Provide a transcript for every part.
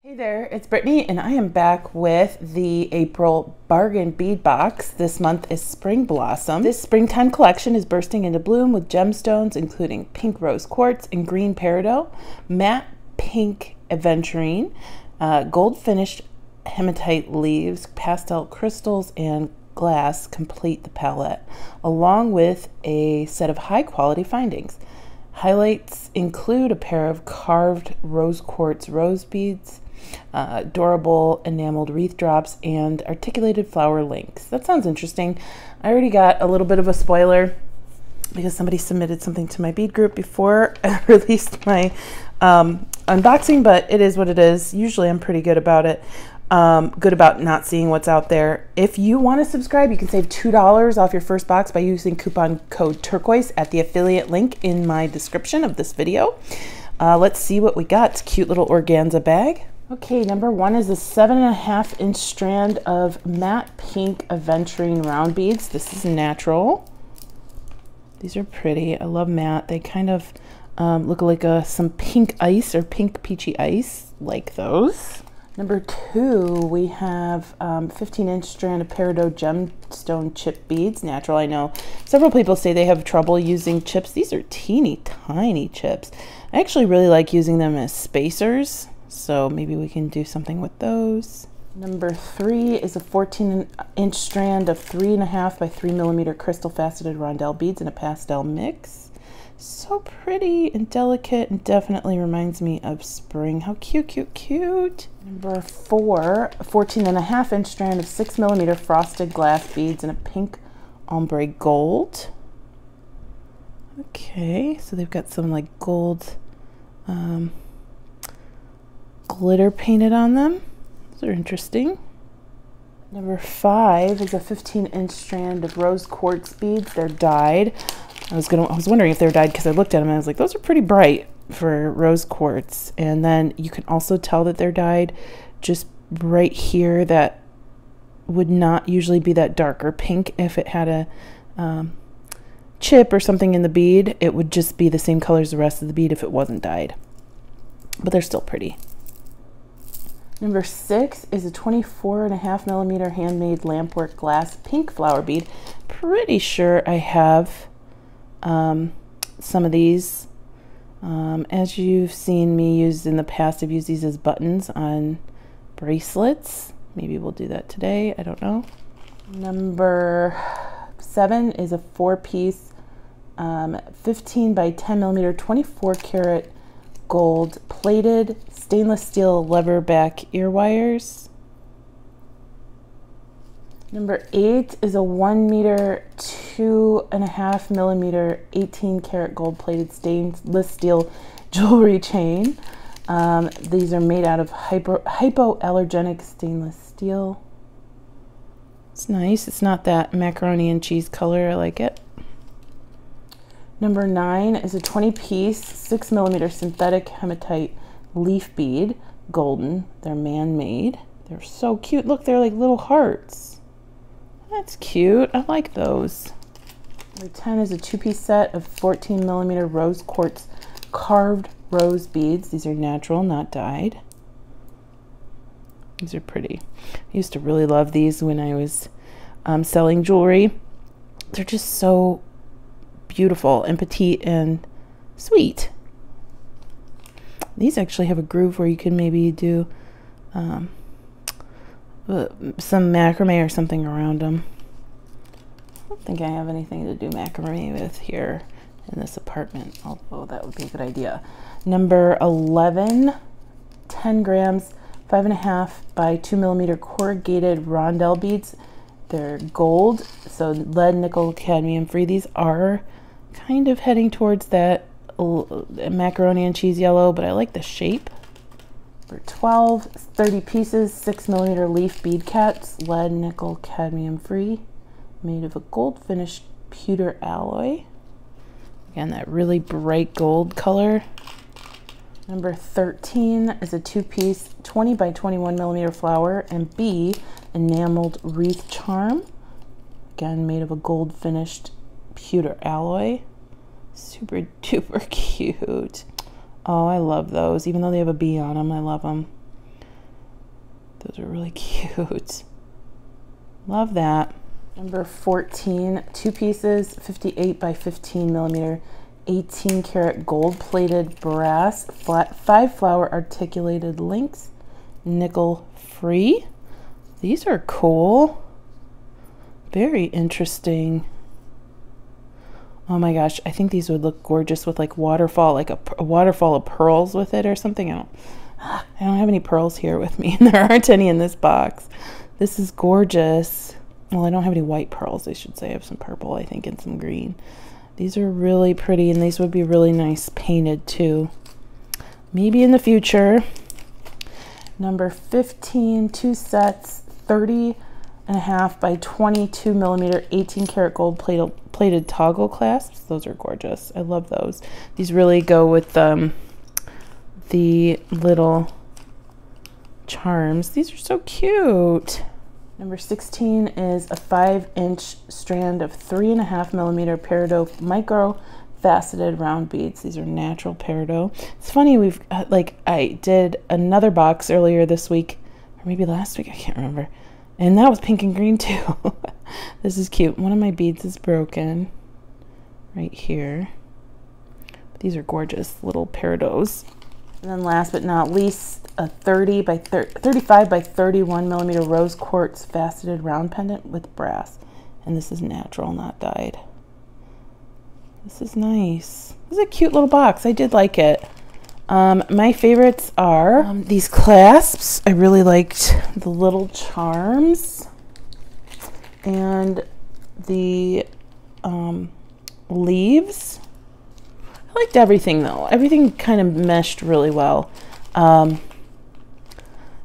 Hey there, it's Brittany and I am back with the April Bargain Bead Box. This month is Spring Blossom. This springtime collection is bursting into bloom with gemstones including pink rose quartz and green peridot, matte pink aventurine, gold finished hematite leaves, pastel crystals, and glass complete the palette, along with a set of high quality findings. Highlights include a pair of carved rose quartz rose beads, adorable enameled wreath drops, and articulated flower links. That sounds interesting. I already got a little bit of a spoiler because somebody submitted something to my bead group before I released my unboxing, but it is what it is. Usually I'm pretty good about it. Good about not seeing what's out there. If you want to subscribe, you can save $2 off your first box by using coupon code turquoise at the affiliate link in my description of this video. Let's see what we got. It's a cute little organza bag. Okay, number one is a 7.5 inch strand of matte pink aventurine round beads. This is natural. These are pretty. I love matte. They kind of look like some pink ice or pink peachy ice, like those. Number two, we have 15 inch strand of peridot gemstone chip beads, natural. I know several people say they have trouble using chips. These are teeny tiny chips. I actually really like using them as spacers, so maybe we can do something with those. Number three is a 14 inch strand of 3.5 by 3 millimeter crystal faceted rondelle beads in a pastel mix. So pretty and delicate and definitely reminds me of spring. How cute, cute, cute. Number four, a 14.5 inch strand of 6 millimeter frosted glass beads in a pink ombre gold. Okay, so they've got some like gold glitter painted on them. Those are interesting. Number five is a 15 inch strand of rose quartz beads. They're dyed. I was wondering if they were dyed because I looked at them and I was like, those are pretty bright for rose quartz. And then you can also tell that they're dyed just right here. That would not usually be that darker pink. If it had a chip or something in the bead, it would just be the same color as the rest of the bead if it wasn't dyed. But they're still pretty. Number six is a 24.5 millimeter handmade lampwork glass pink flower bead. Pretty sure I have some of these. As you've seen me use in the past, I've used these as buttons on bracelets. Maybe we'll do that today. I don't know. Number seven is a 4-piece 15 by 10 millimeter 24 karat gold plated stainless steel lever back ear wires. Number eight is a 1 meter 2.5 millimeter 18 karat gold plated stainless steel jewelry chain. These are made out of hypoallergenic stainless steel. It's nice. It's not that macaroni and cheese color. I like it. Number nine is a 20-piece 6 millimeter synthetic hematite leaf bead, golden. They're man-made. They're so cute. Look, they're like little hearts. That's cute. I like those. Number 10 is a 2-piece set of 14 millimeter rose quartz carved rose beads. These are natural, not dyed. These are pretty. I used to really love these when I was selling jewelry. They're just so beautiful and petite and sweet. These actually have a groove where you can maybe do some macrame or something around them. I don't think I have anything to do macrame with here in this apartment, although that would be a good idea. Number 11, 10 grams, 5.5 by 2 millimeter corrugated rondelle beads. They're gold, so lead, nickel, cadmium free. These are kind of heading towards that macaroni and cheese yellow, but I like the shape. For 12, 30 pieces, 6 millimeter leaf bead caps, lead, nickel, cadmium free, made of a gold finished pewter alloy. Again, that really bright gold color. Number 13 is a 2-piece 20 by 21 millimeter flower and bee enameled wreath charm. Again, made of a gold finished pewter alloy. Super duper cute. Oh, I love those. Even though they have a bee on them, I love them. Those are really cute. Love that. Number 14, 2 pieces, 58 by 15 millimeter, 18 karat gold plated brass, flat 5 flower articulated links, nickel free. These are cool. Very interesting. Oh my gosh, I think these would look gorgeous with like waterfall, like a waterfall of pearls with it or something. I don't have any pearls here with me, and there aren't any in this box. This is gorgeous. Well, I don't have any white pearls, I should say. I have some purple, I think, and some green. These are really pretty, and these would be really nice painted too. Maybe in the future. Number 15, 2 sets, 30.5 by 22 millimeter, 18 karat gold plated toggle clasps. Those are gorgeous. I love those. These really go with the little charms. These are so cute. Number 16 is a 5-inch strand of 3.5 millimeter peridot micro faceted round beads. These are natural peridot. It's funny, we've I did another box earlier this week, or maybe last week, I can't remember, and that was pink and green too. This is cute. One of my beads is broken right here. But these are gorgeous little peridots. And then last but not least, a 35 by 31 millimeter rose quartz faceted round pendant with brass. And this is natural, not dyed. This is nice. This is a cute little box. I did like it. My favorites are these clasps. I really liked the little charms and the leaves. I liked everything though. Everything kind of meshed really well. I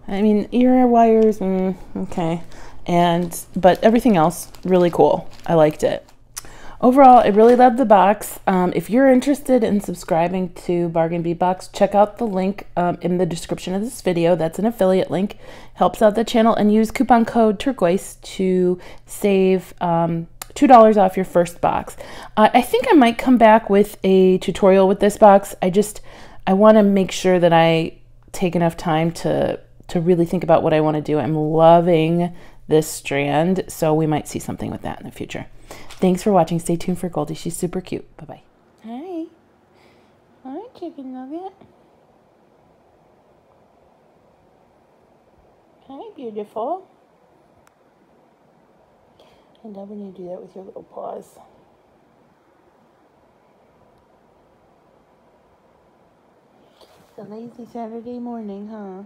mean, ear wires, okay. But everything else, really cool. I liked it. Overall, I really love the box. If you're interested in subscribing to Bargain Bead Box, check out the link in the description of this video. That's an affiliate link. Helps out the channel, and use coupon code Turquoise to save $2 off your first box. I think I might come back with a tutorial with this box. I want to make sure that I take enough time to really think about what I want to do. I'm loving this strand, so we might see something with that in the future. Thanks for watching. Stay tuned for Goldie. She's super cute. Bye-bye. Hi. Hi, chicken nugget. Hi, beautiful. I love when you do that with your little paws. It's a lazy Saturday morning, huh?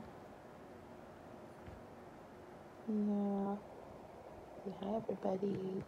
Yeah. Say hi, everybody.